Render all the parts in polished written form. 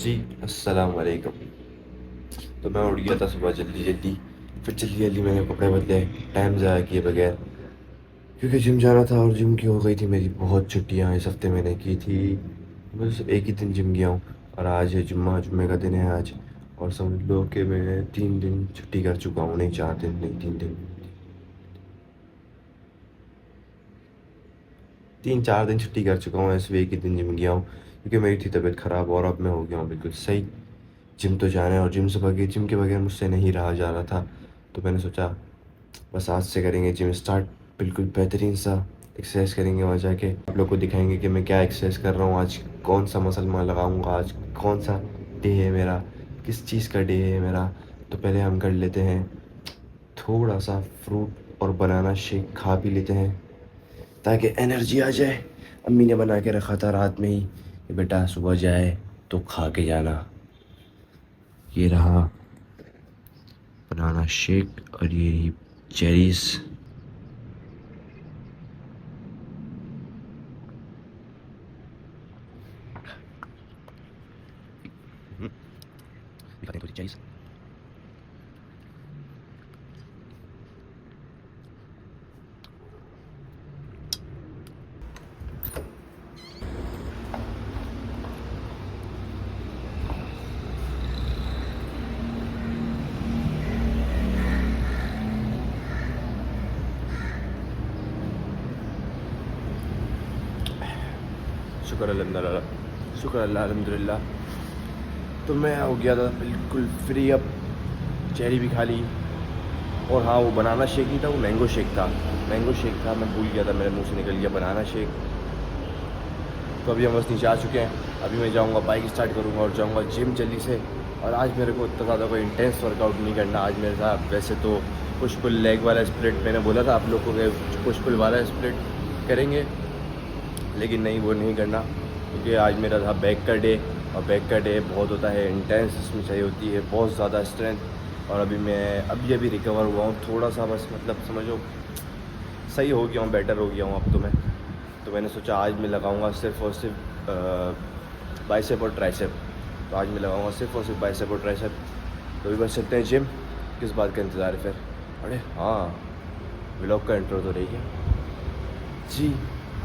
जी, अस्सलाम वालेकुम। तो मैं उठ गया था सुबह जल्दी जल्दी, फिर जल्दी जल्दी मैंने कपड़े बदले, टाइम ज़ाया किए बगैर, क्योंकि जिम जाना था और जिम की हो गई थी मेरी बहुत छुट्टियाँ इस हफ्ते मैंने की थी। मैं सिर्फ एक ही दिन जिम गया हूँ और आज है जुम्मा, जुम्मे का दिन है आज। और समझ लो कि मैं 3 दिन छुट्टी कर चुका हूँ, नहीं 4 दिन नहीं 3 दिन, 3-4 दिन छुट्टी कर चुका हूँ, ऐसे एक ही दिन जिम गया हूँ क्योंकि मेरी थी तबीयत ख़राब और अब मैं हो गया हूँ बिल्कुल सही। जिम तो जाना है और जिम के बगैर मुझसे नहीं रहा जा रहा था। तो मैंने सोचा बस आज से करेंगे जिम स्टार्ट, बिल्कुल बेहतरीन सा एक्सरसाइज करेंगे वहाँ जाके। आप लोग को दिखाएंगे कि मैं क्या एक्सरसाइज कर रहा हूँ आज, कौन सा मसल मैं लगाऊंगा आज, कौन सा डे है मेरा, किस चीज़ का डे है मेरा। तो पहले हम कर लेते हैं थोड़ा सा फ्रूट और बनाना शेक खा पी लेते हैं ताकि एनर्जी आ जाए। अम्मी ने बना के रखा था रात में ही कि बेटा सुबह जाए तो खा के जाना। ये रहा बनाना शेक और ये रही चेरीज़। दिखाते हैं थोड़ी चेरीज़। शुक्र अल्हम्दुलिल्लाह, शुक्र अल्लाह अल्हम्दुलिल्लाह। तो मैं हो गया था बिल्कुल फ्री अब, चेरी भी खा ली। और हाँ, वो बनाना शेक नहीं था, वो मैंगो शेक था। मैंगो शेक था, मैं भूल गया था, मेरे मुंह से निकल गया बनाना शेक। तो अभी हम बस नीचे आ चुके हैं। अभी मैं जाऊँगा, बाइक स्टार्ट करूँगा और जाऊँगा जिम जल्दी से। और आज मेरे को इतना ज़्यादा कोई इंटेंस वर्कआउट नहीं करना आज मेरे साथ। वैसे तो पुश पुल लेग वाला स्प्लिट मैंने बोला था आप लोग को कि पुश पुल वाला स्प्लिट करेंगे, लेकिन नहीं, वो नहीं करना क्योंकि आज मेरा था बैक का डे। और बैक का डे बहुत होता है इंटेंस, इसमें चाहिए होती है बहुत ज़्यादा स्ट्रेंथ। और अभी मैं अभी रिकवर हुआ हूँ थोड़ा सा, बस मतलब समझो सही हो गया हूँ, बेटर हो गया हूँ अब तो मैं। तो मैंने सोचा आज मैं लगाऊंगा सिर्फ और सिर्फ बाइसेप और ट्राइसेप। तो आज मैं लगाऊंगा सिर्फ और सिर्फ बाइसेप और ट्राइसेप। तो अभी बस चलते हैं जिम, किस बात का इंतज़ार है फिर। अरे हाँ, व्लॉग का इंट्रो तो रही गया। जी,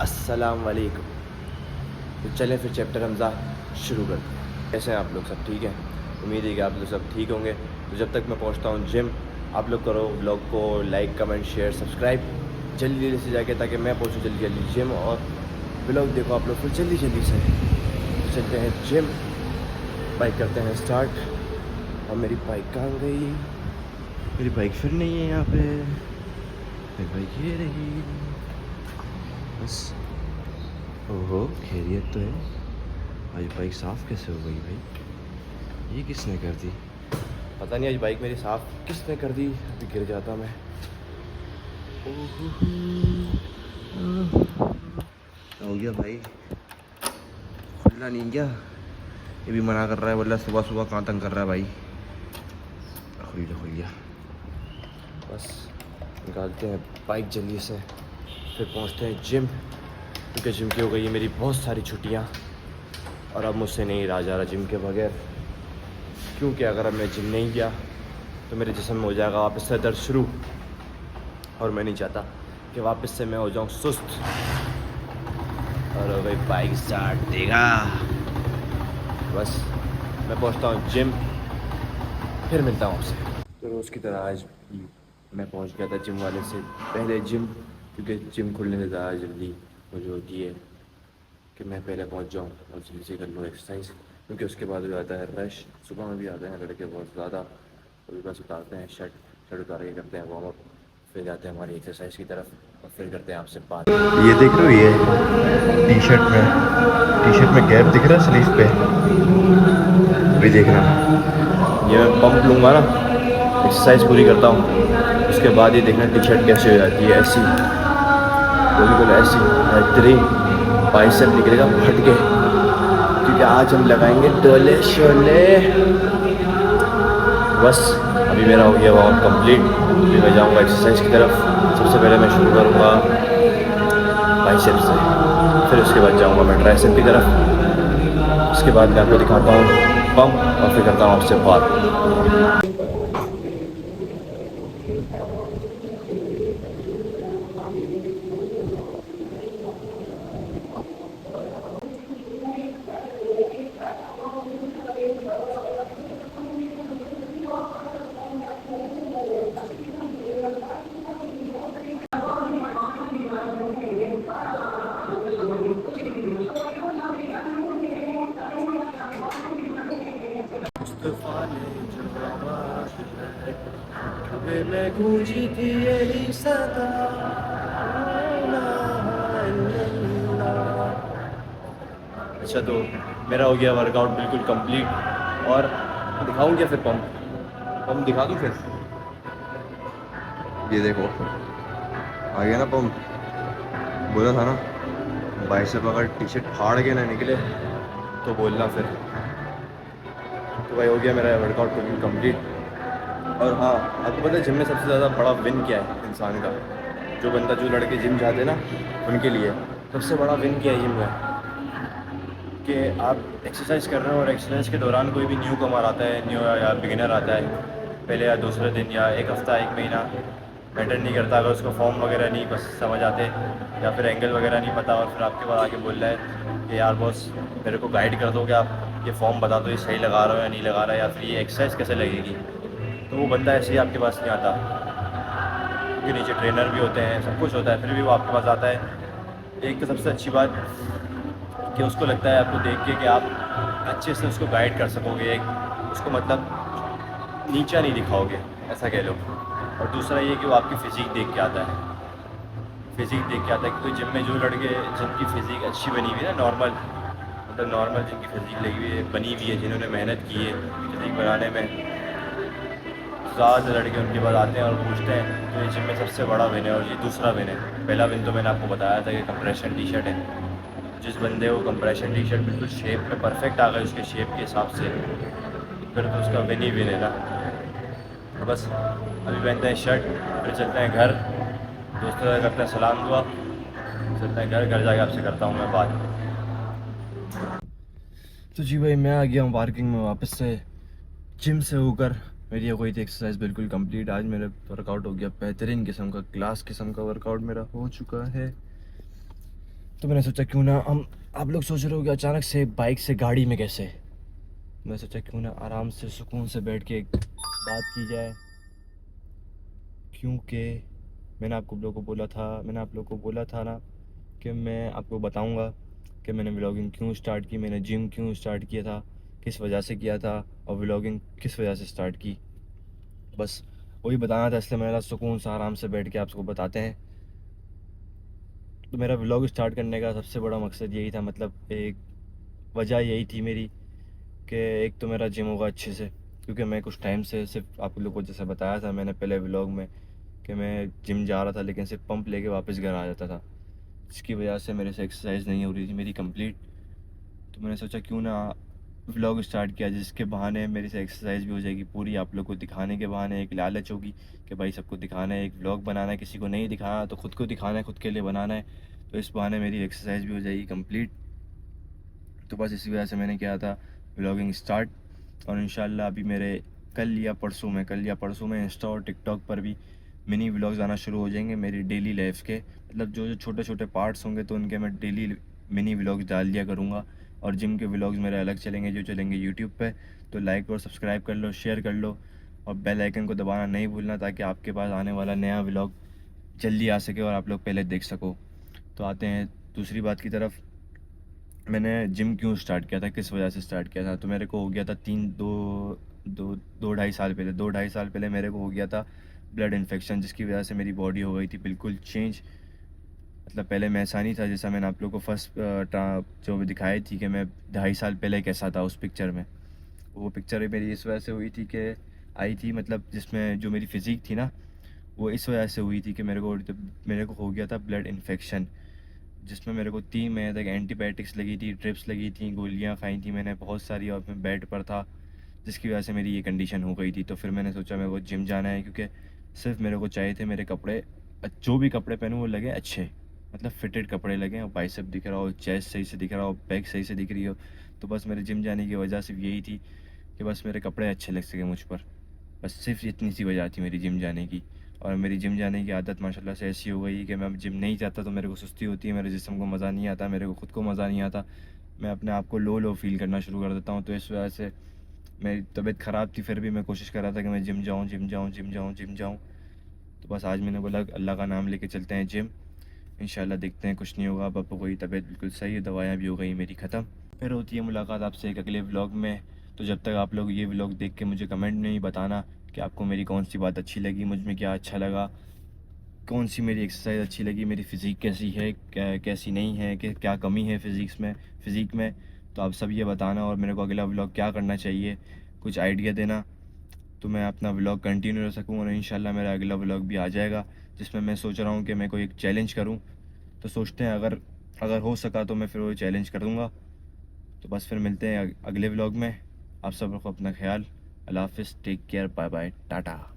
अस्सलाम वालेकुम। तो चलें फिर चैप्टर हमजा शुरू करते हैं। कैसे हैं आप लोग, सब ठीक है? उम्मीद है कि आप लोग सब ठीक होंगे। तो जब तक मैं पहुंचता हूं जिम, आप लोग करो व्लॉग को लाइक कमेंट शेयर सब्सक्राइब जल्दी जल्दी से जाके, ताकि मैं पहुंचूँ जल्दी जल्दी जिम और व्लॉग देखो आप लोग फिर जल्दी जल्दी से। तो चलते हैं जिम, बाइक करते हैं स्टार्ट। और मेरी बाइक कहाँ गई? मेरी बाइक फिर नहीं है यहाँ पे। मेरी बाइक ये रही बस। ओहो, खैरियत तो है। आज बाइक साफ़ कैसे हो गई भाई? ये किसने कर दी? पता नहीं आज बाइक मेरी साफ़ किसने कर दी। अभी गिर जाता मैं। हो गया भाई, खुला नहीं गया। ये भी मना कर रहा है, बोला सुबह सुबह कहाँ तंग कर रहा है भाई। खुल गया। बस निकालते हैं बाइक जल्दी से, फिर पहुँचते हैं जिम, क्योंकि जिम की हो गई है मेरी बहुत सारी छुट्टियाँ और अब मुझसे नहीं रहा जा रहा जिम के बगैर। क्योंकि अगर अब मैं जिम नहीं गया तो मेरे जिस्म में हो जाएगा वापस से दर्द शुरू, और मैं नहीं चाहता कि वापस से मैं हो जाऊं सुस्त। और हो गई बाइक स्टार्ट देगा। बस मैं पहुंचता हूं जिम, फिर मिलता हूं आपसे। तो रोज़ की तरह आज भी मैं पहुंच गया था जिम वाले से पहले जिम, क्योंकि जिम खुलने से ज़्यादा जल्दी मुझे होती है कि मैं पहले पहुंच जाऊं और जल्दी से कर लूँ एक्सरसाइज, क्योंकि उसके बाद भी आता है रश। सुबह में भी आते हैं लड़के बहुत ज़्यादा। अभी बस उतारते हैं शर्ट उतार के करते हैं वार्म अप, फिर जाते हैं हमारी एक्सरसाइज की तरफ और फिर करते हैं आपसे बात। ये देख रहे हो, ये टी शर्ट में गैप दिख रहा है स्लीव पे, अभी देखना। ये मैं पंप लूँगा ना, एक्सरसाइज पूरी करता हूँ, उसके बाद ये देखना टी शर्ट कैसे हो जाती है ऐसी, बिल्कुल ऐसी बेहतरीन। बाइसेप निकलेगा फट के, क्योंकि आज हम लगाएंगे डोले शोले। बस अभी मेरा हो गया वार्म कंप्लीट। अभी मैं जाऊंगा एक्सरसाइज की तरफ। सबसे पहले मैं शुरू करूंगा बाइसेप से, फिर उसके बाद जाऊंगा मैं ट्राइसेप की तरफ। उसके बाद मैं आपको दिखाता हूँ पंप और फिर करता हूँ आपसे बात। में गूंजी थी यही सदा, अच्छा तो मेरा हो गया वर्कआउट बिल्कुल कंप्लीट। और दिखाऊं क्या फिर पंप दिखा दूं फिर? ये देखो आ गया ना पंप। बोला था ना बाइसेप अगर टी शर्ट फाड़ के ना निकले तो बोलना फिर। तो भाई हो गया मेरा वर्कआउट बिल्कुल कंप्लीट। और हाँ, आपको पता है जिम में सबसे ज़्यादा बड़ा विन क्या है इंसान का? जो लड़के जिम जाते हैं ना उनके लिए सबसे बड़ा विन क्या है जिम में? कि आप एक्सरसाइज कर रहे हो और एक्सरसाइज के दौरान कोई भी न्यू कमर आता है, न्यू या बिगिनर आता है, पहले या दूसरे दिन या एक हफ़्ता एक महीना मेंटेन नहीं करता, अगर उसको फॉर्म वगैरह नहीं बस समझ आते या फिर एंगल वगैरह नहीं पता, और फिर आपके पास आके बोल रहा है कि यार बॉस मेरे को गाइड कर दो, क्या आप ये फॉर्म बता दो, ये सही लगा रहा हो या नहीं लगा रहा है, या फिर ये एक्सरसाइज कैसे लगेगी, तो वो बंदा ऐसे ही आपके पास नहीं आता, क्योंकि नीचे ट्रेनर भी होते हैं, सब कुछ होता है, फिर भी वो आपके पास आता है। एक तो सबसे अच्छी बात कि उसको लगता है आपको देख के कि आप अच्छे से उसको गाइड कर सकोगे, एक उसको मतलब नीचा नहीं दिखाओगे, ऐसा कह लो। और दूसरा ये कि वो आपकी फ़िज़ीक देख के आता है, फ़िज़ीक देख के आता है, क्योंकि जिम में जो लड़के जिनकी फ़िज़ीक अच्छी बनी हुई है ना, नॉर्मल मतलब नॉर्मल जिनकी फ़िज़ीक लगी हुई है, बनी हुई है, जिन्होंने मेहनत की है फ़िज़ीक बनाने में, ज़्यादा लड़के उनके बाद आते हैं और पूछते हैं, तो ये जिम में सबसे बड़ा विन है। और ये दूसरा विन है। पहला विन तो मैंने आपको बताया था कि कंप्रेशन टी शर्ट है। जिस बंदे को कंप्रेशन टी शर्ट बिल्कुल शेप में परफेक्ट आ गए उसके शेप के हिसाब से, फिर तो उसका विन ही विन है ना। तो बस अभी पहनते हैं शर्ट, फिर चलते हैं घर, दोस्तों से करते हैं सलाम दुआ, चलते हैं घर जाके आपसे करता हूँ मैं बात। तो जी भाई मैं आ गया हूँ पार्किंग में वापस से जिम से होकर। मेरी हो गई थी एक्सरसाइज बिल्कुल कंप्लीट। आज मेरा वर्कआउट हो गया बेहतरीन किस्म का, क्लास किस्म का वर्कआउट मेरा हो चुका है। तो मैंने सोचा क्यों ना हम, आप लोग सोच रहे हो कि अचानक से बाइक से गाड़ी में कैसे, मैं सोचा क्यों ना आराम से सुकून से बैठ के बात की जाए, क्योंकि मैंने आप लोगों को बोला था ना कि मैं आपको बताऊंगा कि मैंने व्लॉगिंग क्यों स्टार्ट की, मैंने जिम क्यों स्टार्ट किया था, किस वजह से किया था, और व्लॉगिंग किस वजह से स्टार्ट की, बस वही बताना था। इसलिए मेरा सुकून से आराम से बैठ के आपको बताते हैं। तो मेरा व्लॉग स्टार्ट करने का सबसे बड़ा मकसद यही था, मतलब एक वजह यही थी मेरी कि एक तो मेरा जिम होगा अच्छे से, क्योंकि मैं कुछ टाइम से सिर्फ आप लोगों को जैसे बताया था मैंने पहले व्लॉग में कि मैं जिम जा रहा था लेकिन सिर्फ पंप लेके वापस घर आ जाता था, जिसकी वजह से मेरे से एक्सरसाइज नहीं हो रही थी मेरी कंप्लीट। तो मैंने सोचा क्यों ना व्लॉग स्टार्ट किया, जिसके बहाने मेरी से एक्सरसाइज भी हो जाएगी पूरी, आप लोग को दिखाने के बहाने एक लालच होगी कि भाई सबको दिखाना है, एक व्लॉग बनाना है, किसी को नहीं दिखाना तो खुद को दिखाना है, खुद के लिए बनाना है, तो इस बहाने मेरी एक्सरसाइज भी हो जाएगी कंप्लीट। तो बस इसी वजह से मैंने किया था व्लॉगिंग स्टार्ट। और इंशाल्लाह अभी मेरे कल या परसों में इंस्टा और टिकटॉक पर भी मिनी व्लॉग्स आना शुरू हो जाएंगे मेरी डेली लाइफ के, मतलब जो जो छोटे छोटे पार्ट्स होंगे तो उनके मैं डेली मिनी व्लॉग्स डाल दिया करूँगा। और जिम के व्लॉग्स मेरे अलग चलेंगे जो चलेंगे यूट्यूब पे। तो लाइक और सब्सक्राइब कर लो, शेयर कर लो, और बेल आइकन को दबाना नहीं भूलना, ताकि आपके पास आने वाला नया व्लॉग जल्दी आ सके और आप लोग पहले देख सको। तो आते हैं दूसरी बात की तरफ। मैंने जिम क्यों स्टार्ट किया था, किस वजह से स्टार्ट किया था, तो मेरे को हो गया था दो ढाई साल पहले, 2-2.5 साल पहले मेरे को हो गया था ब्लड इन्फेक्शन, जिसकी वजह से मेरी बॉडी हो गई थी बिल्कुल चेंज। मतलब पहले मैं ऐसा नहीं था, जैसा मैंने आप लोग को फर्स्ट जो दिखाई थी कि मैं 2.5 साल पहले कैसा था उस पिक्चर में। वो पिक्चर मेरी इस वजह से हुई थी कि आई थी, मतलब जिसमें जो मेरी फ़िज़ीक थी ना वो इस वजह से हुई थी कि मेरे को हो गया था ब्लड इन्फेक्शन, जिसमें मेरे को 3 महीने तक एंटीबायोटिक्स लगी थी, ड्रिप्स लगी थी, गोलियां खाई थी मैंने बहुत सारी, और मैं बेड पर था, जिसकी वजह से मेरी ये कंडीशन हो गई थी। तो फिर मैंने सोचा मेरे को जिम जाना है, क्योंकि सिर्फ मेरे को चाहिए थे मेरे कपड़े, जो भी कपड़े पहनूँ वो लगे अच्छे, मतलब फिटेड कपड़े लगे और बाइसेप दिख रहा हो, चेस्ट सही से दिख रहा हो, बैक सही से दिख रही हो, तो बस मेरे जिम जाने की वजह सिर्फ यही थी कि बस मेरे कपड़े अच्छे लग सके मुझ पर। बस सिर्फ इतनी सी वजह थी मेरी जिम जाने की। और मेरी जिम जाने की आदत माशाल्लाह से ऐसी हो गई कि मैं अब जिम नहीं जाता तो मेरे को सुस्ती होती है, मेरे जिस्म को मज़ा नहीं आता, मेरे को ख़ुद को मज़ा नहीं आता, मैं अपने आप को लो लो फील करना शुरू कर देता हूँ। तो इस वजह से मेरी तबीयत ख़राब थी, फिर भी मैं कोशिश कर रहा था कि मैं जिम जाऊँ, जिम जाऊँ, जिम जाऊँ, जिम जाऊँ। तो बस आज मैंने बोला अल्लाह का नाम लेके चलते हैं जिम। इंशाल्लाह देखते हैं कुछ नहीं होगा। अब हो गई तबीयत बिल्कुल सही है, दवाइयाँ भी हो गई मेरी ख़त्म। फिर होती है मुलाकात आपसे एक अगले व्लॉग में। तो जब तक आप लोग ये व्लॉग देख के मुझे कमेंट में ही बताना कि आपको मेरी कौन सी बात अच्छी लगी, मुझ में क्या अच्छा लगा, कौन सी मेरी एक्सरसाइज अच्छी लगी, मेरी फ़िज़ीक कैसी है, कैसी नहीं है, कि क्या कमी है फ़िज़ीक में। तो आप सब ये बताना और मेरे को अगला व्लॉग क्या करना चाहिए, कुछ आइडिया देना, तो मैं अपना व्लॉग कंटिन्यू कर सकूँ। और इंशाल्लाह मेरा अगला व्लॉग भी आ जाएगा जिसमें मैं सोच रहा हूँ कि मैं कोई एक चैलेंज करूँ। तो सोचते हैं अगर अगर हो सका तो मैं फिर वो चैलेंज कर दूँगा। तो बस फिर मिलते हैं अगले व्लॉग में। आप सब रखो अपना ख्याल। अल्लाह हाफ़िज़, take care, bye bye, Tata.